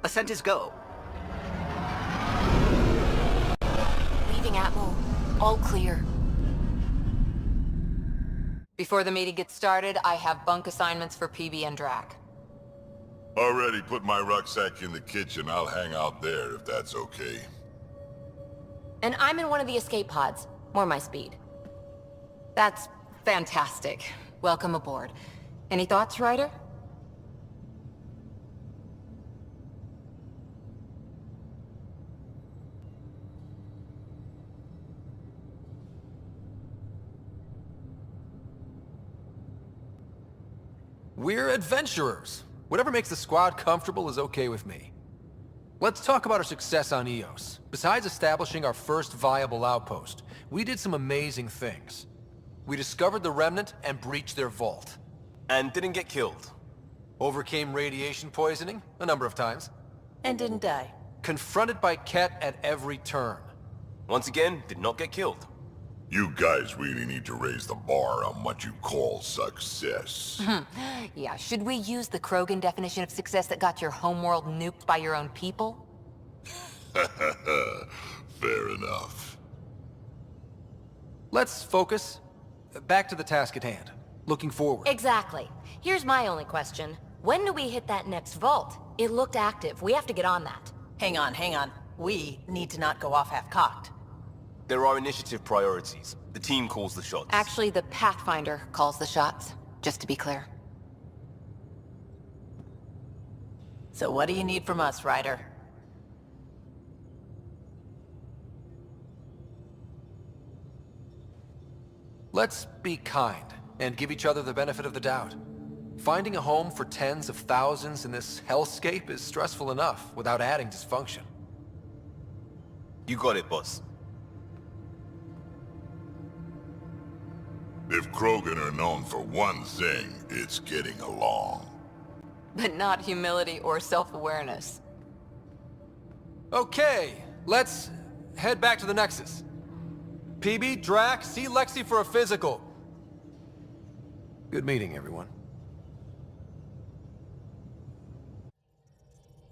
Ascent is go. Leaving Atmo. All clear. Before the meeting gets started, I have bunk assignments for PB and Drac. Already put my rucksack in the kitchen. I'll hang out there if that's okay. And I'm in one of the escape pods. More my speed. That's fantastic. Welcome aboard. Any thoughts, Ryder? We're adventurers. Whatever makes the squad comfortable is okay with me. Let's talk about our success on Eos. Besides establishing our first viable outpost, we did some amazing things. We discovered the Remnant and breached their vault. And didn't get killed. Overcame radiation poisoning a number of times. And didn't die. Confronted by Ket at every turn. Once again, did not get killed. You guys really need to raise the bar on what you call success. Yeah, should we use the Krogan definition of success that got your homeworld nuked by your own people? Fair enough. Let's focus. Back to the task at hand. Looking forward. Exactly. Here's my only question. When do we hit that next vault? It looked active. We have to get on that. Hang on, hang on. We need to not go off half-cocked. There are initiative priorities. The team calls the shots. Actually, the Pathfinder calls the shots, just to be clear. So what do you need from us, Ryder? Let's be kind and give each other the benefit of the doubt. Finding a home for tens of thousands in this hellscape is stressful enough without adding dysfunction. You got it, boss. If Krogan are known for one thing, it's getting along. But not humility or self-awareness. Okay, let's head back to the Nexus. PB, Drac, see Lexi for a physical. Good meeting, everyone.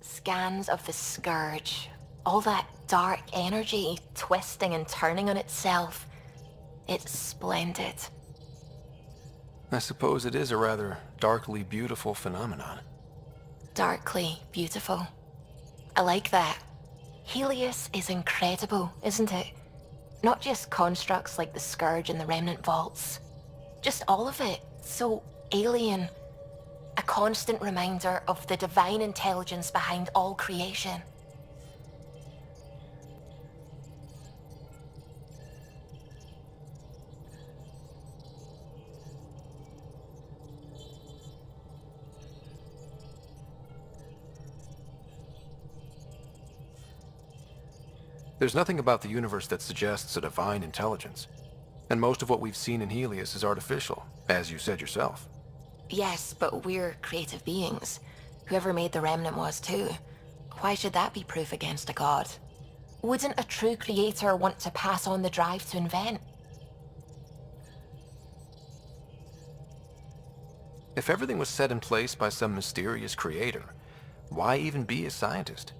Scans of the Scourge. All that dark energy twisting and turning on itself. It's splendid. I suppose it is a rather darkly beautiful phenomenon. Darkly beautiful. I like that. Helios is incredible, isn't it? Not just constructs like the Scourge and the Remnant Vaults. Just all of it. So alien. A constant reminder of the divine intelligence behind all creation. There's nothing about the universe that suggests a divine intelligence. And most of what we've seen in Helios is artificial, as you said yourself. Yes, but we're creative beings. Whoever made the Remnant was too. Why should that be proof against a god? Wouldn't a true creator want to pass on the drive to invent? If everything was set in place by some mysterious creator, why even be a scientist?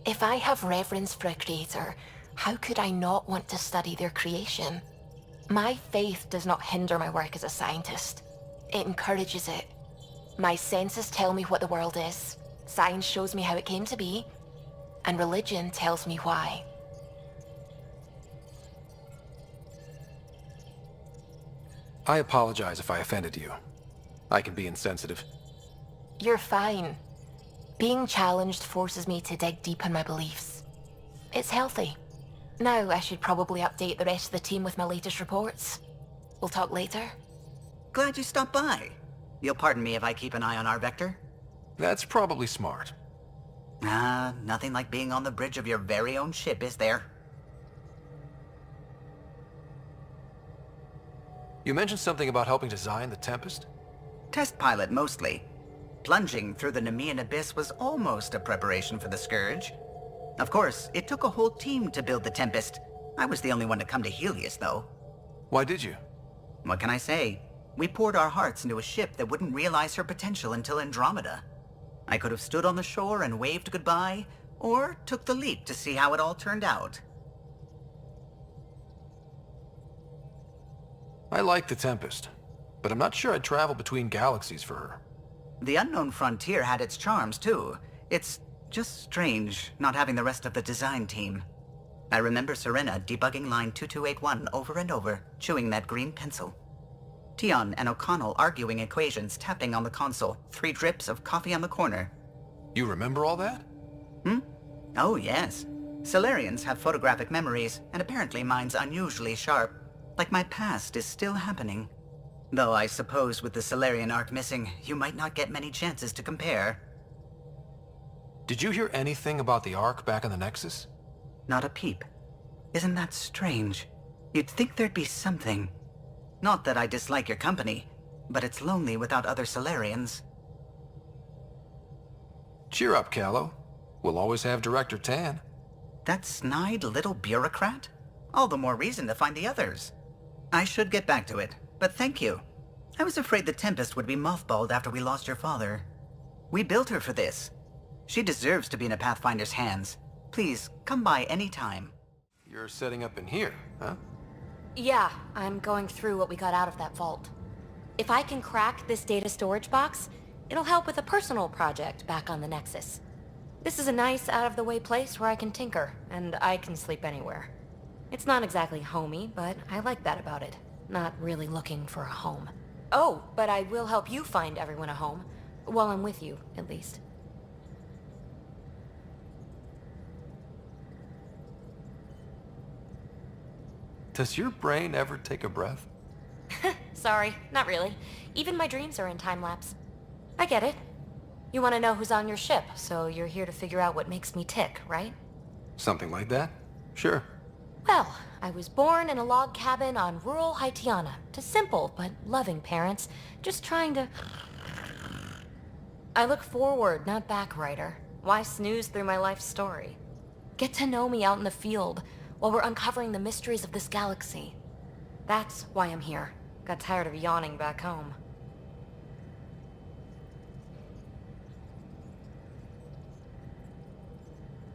If I have reverence for a creator, how could I not want to study their creation? My faith does not hinder my work as a scientist. It encourages it. My senses tell me what the world is. Science shows me how it came to be. And religion tells me why. I apologize if I offended you. I can be insensitive. You're fine. Being challenged forces me to dig deep in my beliefs. It's healthy. Now I should probably update the rest of the team with my latest reports. We'll talk later. Glad you stopped by. You'll pardon me if I keep an eye on our vector? That's probably smart. Nothing like being on the bridge of your very own ship, is there? You mentioned something about helping design the Tempest? Test pilot, mostly. Plunging through the Nemean abyss was almost a preparation for the Scourge. Of course, it took a whole team to build the Tempest. I was the only one to come to Helios, though. Why did you? What can I say? We poured our hearts into a ship that wouldn't realize her potential until Andromeda. I could have stood on the shore and waved goodbye, or took the leap to see how it all turned out. I like the Tempest, but I'm not sure I'd travel between galaxies for her. The unknown frontier had its charms, too. It's just strange not having the rest of the design team. I remember Serena debugging line 2281 over and over, chewing that green pencil. Tion and O'Connell arguing equations, tapping on the console, 3 drips of coffee on the corner. You remember all that? Oh, yes. Solarians have photographic memories, and apparently mine's unusually sharp. Like my past is still happening. Though I suppose with the Solarian arc missing, you might not get many chances to compare. Did you hear anything about the Ark back in the Nexus? Not a peep. Isn't that strange? You'd think there'd be something. Not that I dislike your company, but it's lonely without other Solarians. Cheer up, Callow. We'll always have Director Tan. That snide little bureaucrat? All the more reason to find the others. I should get back to it, but thank you. I was afraid the Tempest would be mothballed after we lost your father. We built her for this. She deserves to be in a Pathfinder's hands. Please, come by any time. You're setting up in here, huh? Yeah, I'm going through what we got out of that vault. If I can crack this data storage box, it'll help with a personal project back on the Nexus. This is a nice, out-of-the-way place where I can tinker, and I can sleep anywhere. It's not exactly homey, but I like that about it. Not really looking for a home. Oh, but I will help you find everyone a home. While I'm with you, at least. Does your brain ever take a breath? Sorry, not really. Even my dreams are in time-lapse. I get it. You want to know who's on your ship, so you're here to figure out what makes me tick, right? Something like that? Sure. Well, I was born in a log cabin on rural Haitiana to simple but loving parents, just trying to... I look forward, not back, writer. Why snooze through my life story? Get to know me out in the field while we're uncovering the mysteries of this galaxy. That's why I'm here. Got tired of yawning back home.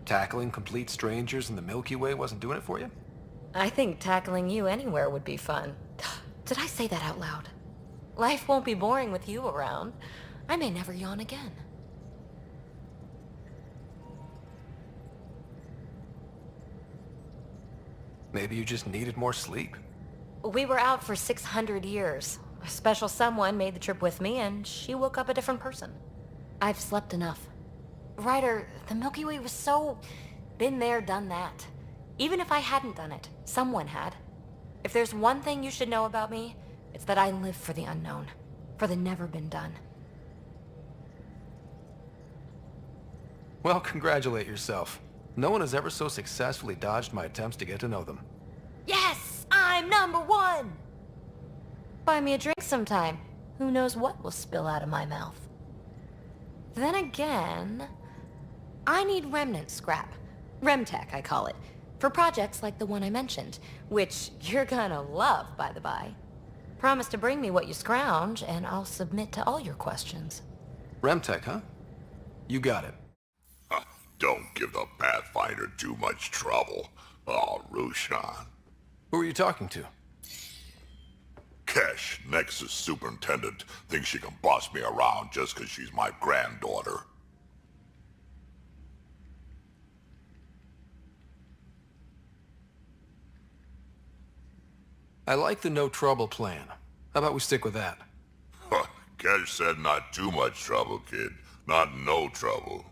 Tackling complete strangers in the Milky Way wasn't doing it for you? I think tackling you anywhere would be fun. Did I say that out loud? Life won't be boring with you around. I may never yawn again. Maybe you just needed more sleep. We were out for 600 years. A special someone made the trip with me, and she woke up a different person. I've slept enough. Ryder, the Milky Way was so... been there, done that. Even if I hadn't done it, someone had. If there's one thing you should know about me, it's that I live for the unknown. For the never been done. Well, congratulate yourself. No one has ever so successfully dodged my attempts to get to know them. Yes! I'm #1! Buy me a drink sometime. Who knows what will spill out of my mouth. Then again... I need remnant scrap. Remtech, I call it. For projects like the one I mentioned. Which you're gonna love, by the by. Promise to bring me what you scrounge, and I'll submit to all your questions. Remtech, huh? You got it. Don't give the Pathfinder too much trouble. Oh, Rushan. Who are you talking to? Kesh, Nexus superintendent, thinks she can boss me around just 'cause she's my granddaughter. I like the no trouble plan. How about we stick with that? Kesh said not too much trouble, kid. Not no trouble.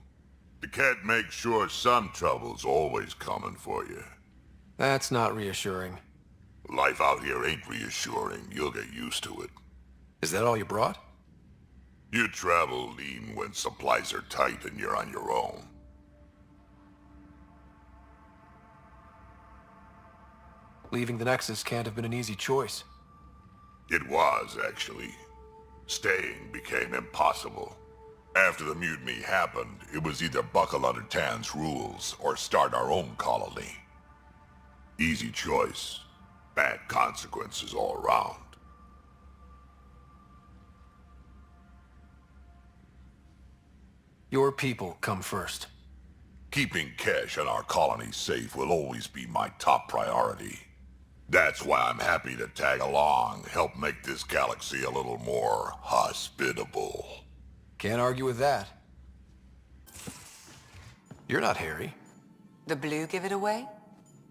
The cat makes sure some trouble's always coming for you. That's not reassuring. Life out here ain't reassuring. You'll get used to it. Is that all you brought? You travel lean when supplies are tight and you're on your own. Leaving the Nexus can't have been an easy choice. It was, actually. Staying became impossible. After the mutiny happened, it was either buckle under Tan's rules or start our own colony. Easy choice. Bad consequences all around. Your people come first. Keeping Kesh and our colony safe will always be my top priority. That's why I'm happy to tag along, help make this galaxy a little more hospitable. Can't argue with that. You're not Harry. The blue give it away?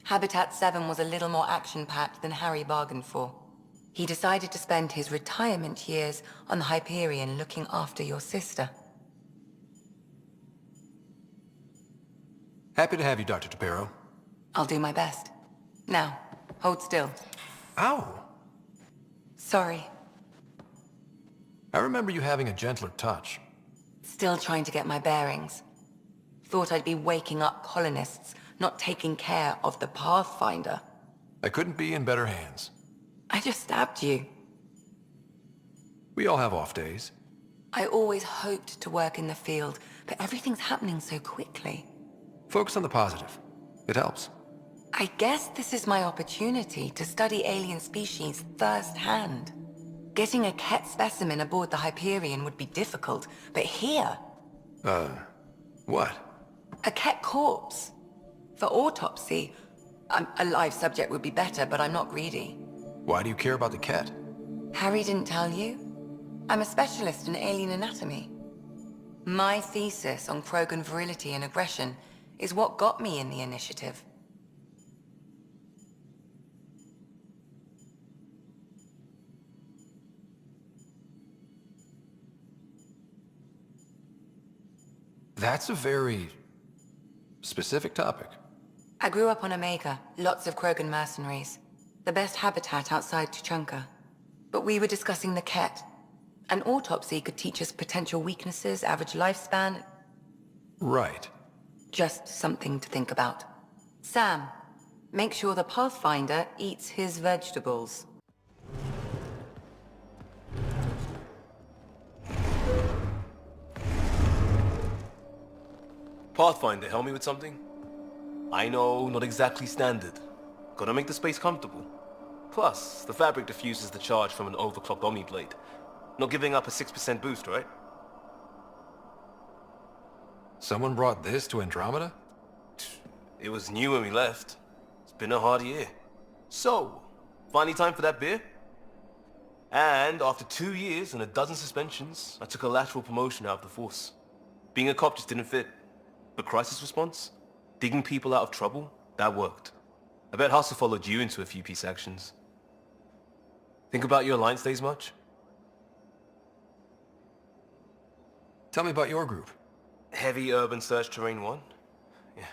Habitat 7 was a little more action-packed than Harry bargained for. He decided to spend his retirement years on the Hyperion looking after your sister. Happy to have you, Dr. Shapiro. I'll do my best. Now, hold still. Ow! Sorry. I remember you having a gentler touch. Still trying to get my bearings. Thought I'd be waking up colonists, not taking care of the Pathfinder. I couldn't be in better hands. I just stabbed you. We all have off days. I always hoped to work in the field, but everything's happening so quickly. Focus on the positive. It helps. I guess this is my opportunity to study alien species firsthand. Getting a Ket specimen aboard the Hyperion would be difficult, but here... What? A Ket corpse. For autopsy, a live subject would be better, but I'm not greedy. Why do you care about the Ket? Harry didn't tell you? I'm a specialist in alien anatomy. My thesis on Krogan virility and aggression is what got me in the initiative. That's a very specific topic. I grew up on Omega, lots of Krogan mercenaries. The best habitat outside Tuchanka. But we were discussing the Ket. An autopsy could teach us potential weaknesses, average lifespan. Right. Just something to think about. Sam, make sure the Pathfinder eats his vegetables. Pathfinder, help me with something? I know, not exactly standard. Gotta make the space comfortable. Plus, the fabric diffuses the charge from an overclocked Omni blade. Not giving up a 6% boost, right? Someone brought this to Andromeda? It was new when we left. It's been a hard year. So, finally time for that beer? And after 2 years and a dozen suspensions, I took a lateral promotion out of the force. Being a cop just didn't fit. But crisis response? Digging people out of trouble? That worked. I bet Hustle followed you into a few peace actions. Think about your Alliance days much? Tell me about your group. Heavy Urban Search Terrain 1? Yeah.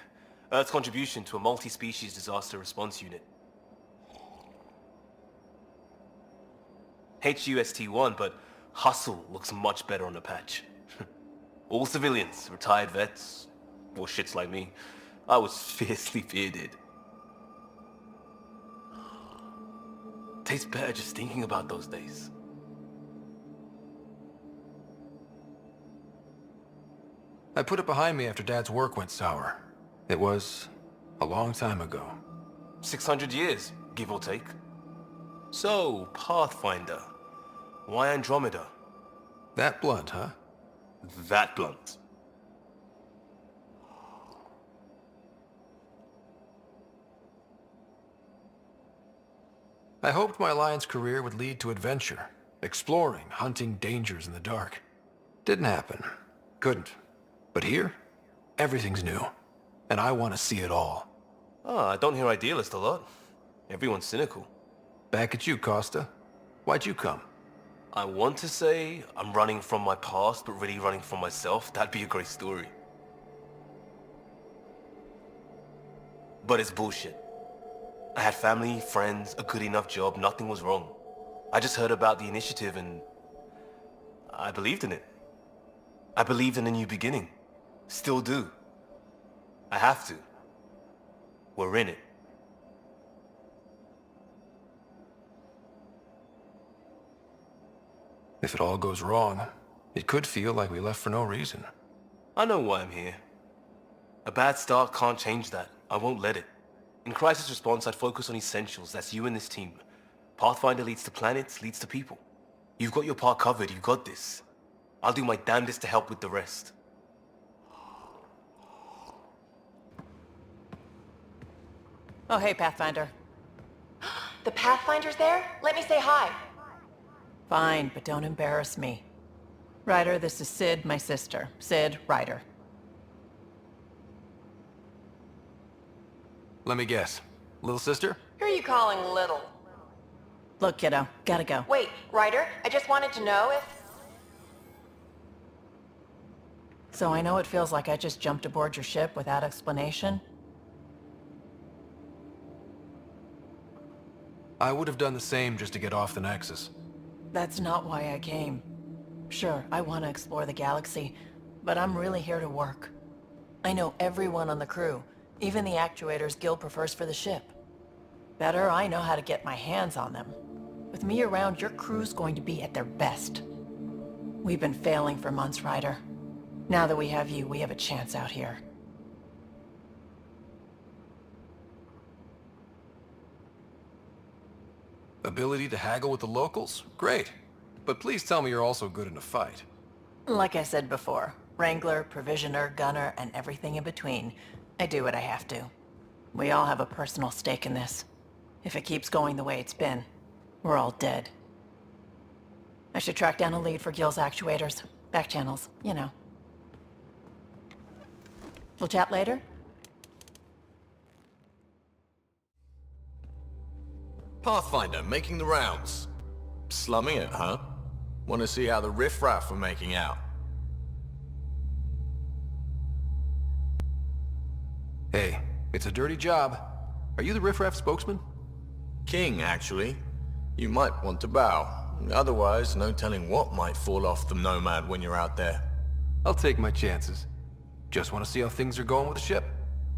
Earth's contribution to a multi-species disaster response unit. HUST-1, but Hustle looks much better on the patch. All civilians, retired vets, or shits like me. I was fiercely bearded. Tastes better just thinking about those days. I put it behind me after Dad's work went sour. It was a long time ago. 600 years, give or take. So, Pathfinder. Why Andromeda? That blunt, huh? That blunt. I hoped my Alliance career would lead to adventure, exploring, hunting dangers in the dark. Didn't happen. Couldn't. But here, everything's new. And I want to see it all. I don't hear idealist a lot. Everyone's cynical. Back at you, Costa. Why'd you come? I want to say I'm running from my past, but really running from myself. That'd be a great story. But it's bullshit. I had family, friends, a good enough job, nothing was wrong. I just heard about the initiative and I believed in it. I believed in a new beginning. Still do. I have to. We're in it. If it all goes wrong, it could feel like we left for no reason. I know why I'm here. A bad start can't change that. I won't let it. In crisis response, I'd focus on essentials. That's you and this team. Pathfinder leads to planets, leads to people. You've got your part covered. You got this. I'll do my damnedest to help with the rest. Oh, hey, Pathfinder. The Pathfinder's there? Let me say hi. Fine, but don't embarrass me. Ryder, this is Sid, my sister. Sid, Ryder. Let me guess. Little sister? Who are you calling little? Look, kiddo, gotta go. Wait, Ryder, I just wanted to know if... So I know it feels like I just jumped aboard your ship without explanation. I would have done the same just to get off the Nexus. That's not why I came. Sure, I want to explore the galaxy, but I'm really here to work. I know everyone on the crew, even the actuators Guild prefers for the ship. Better, I know how to get my hands on them. With me around, your crew's going to be at their best. We've been failing for months, Ryder. Now that we have you, we have a chance out here. Ability to haggle with the locals? Great. But please tell me you're also good in a fight. Like I said before, Wrangler, Provisioner, Gunner, and everything in between. I do what I have to. We all have a personal stake in this. If it keeps going the way it's been, we're all dead. I should track down a lead for Gil's actuators. Back channels, you know. We'll chat later? Pathfinder, making the rounds. Slumming it, huh? Want to see how the Riffraff are making out? Hey, it's a dirty job. Are you the Riffraff spokesman? King, actually. You might want to bow. Otherwise, no telling what might fall off the Nomad when you're out there. I'll take my chances. Just want to see how things are going with the ship.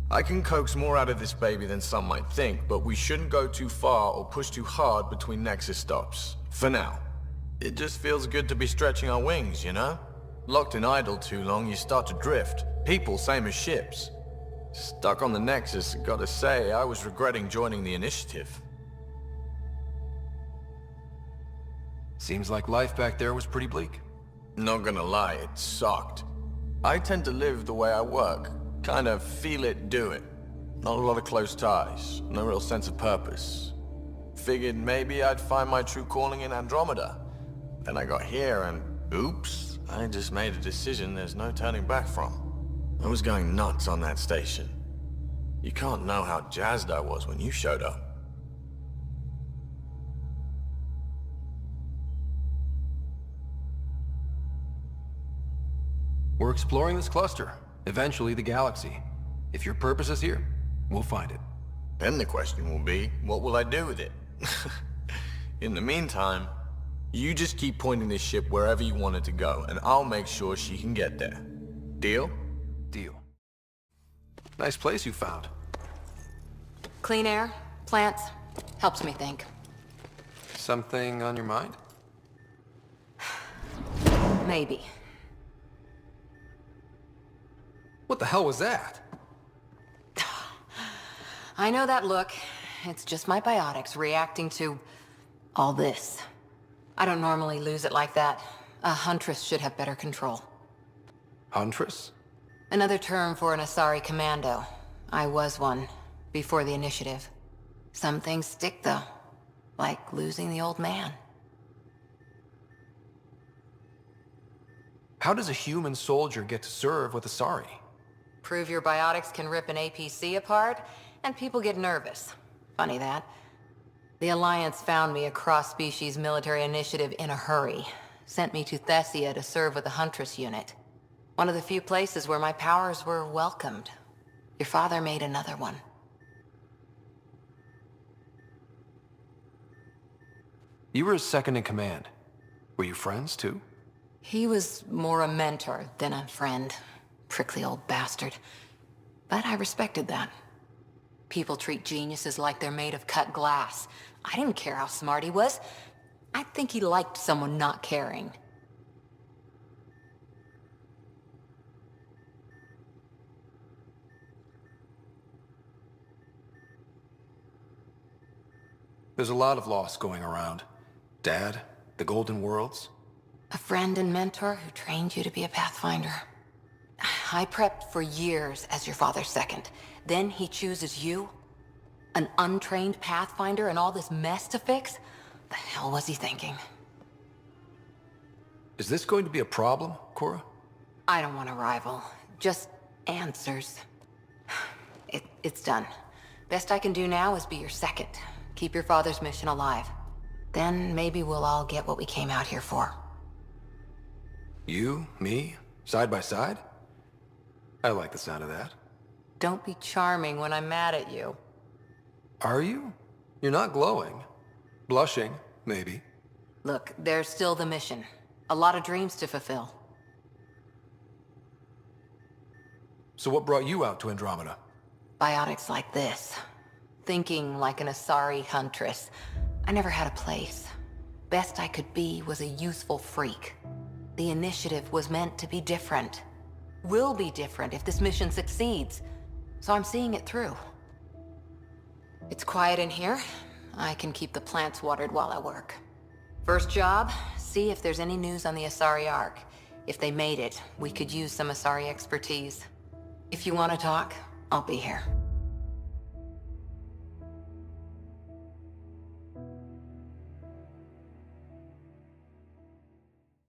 I can coax more out of this baby than some might think, but we shouldn't go too far or push too hard between Nexus stops. For now. It just feels good to be stretching our wings, you know? Locked in idle too long, you start to drift. People, same as ships. Stuck on the Nexus, gotta say, I was regretting joining the initiative. Seems like life back there was pretty bleak. Not gonna lie, it sucked. I tend to live the way I work. Kind of feel it, do it. Not a lot of close ties, no real sense of purpose. Figured maybe I'd find my true calling in Andromeda. Then I got here and, oops, I just made a decision there's no turning back from. I was going nuts on that station. You can't know how jazzed I was when you showed up. We're exploring this cluster, eventually the galaxy. If your purpose is here, we'll find it. Then the question will be, what will I do with it? In the meantime, you just keep pointing this ship wherever you want it to go, and I'll make sure she can get there. Deal? Deal. Nice place you found. Clean air, plants, helps me think. Something on your mind? Maybe. What the hell was that? I know that look. It's just my biotics reacting to all this. I don't normally lose it like that. A Huntress should have better control. Huntress? Another term for an Asari commando. I was one, before the initiative. Some things stick though, like losing the old man. How does a human soldier get to serve with Asari? Prove your biotics can rip an APC apart, and people get nervous. Funny that. The Alliance found me a cross-species military initiative in a hurry. Sent me to Thessia to serve with the Huntress unit. One of the few places where my powers were welcomed. Your father made another one. You were his second in command. Were you friends, too? He was more a mentor than a friend. Prickly old bastard. But I respected that. People treat geniuses like they're made of cut glass. I didn't care how smart he was. I think he liked someone not caring. There's a lot of loss going around. Dad, the Golden Worlds. A friend and mentor who trained you to be a Pathfinder. I prepped for years as your father's second. Then he chooses you. An untrained Pathfinder and all this mess to fix? The hell was he thinking? Is this going to be a problem, Cora? I don't want a rival. Just answers. It's done. Best I can do now is be your second. Keep your father's mission alive. Then maybe we'll all get what we came out here for. You, me, side by side? I like the sound of that. Don't be charming when I'm mad at you. Are you? You're not glowing. Blushing, maybe. Look, there's still the mission. A lot of dreams to fulfill. So what brought you out to Andromeda? Biotics like this. Thinking like an Asari Huntress. I never had a place. Best I could be was a useful freak. The initiative was meant to be different. Will be different if this mission succeeds. So I'm seeing it through. It's quiet in here. I can keep the plants watered while I work. First job, see if there's any news on the Asari Ark. If they made it, we could use some Asari expertise. If you want to talk, I'll be here.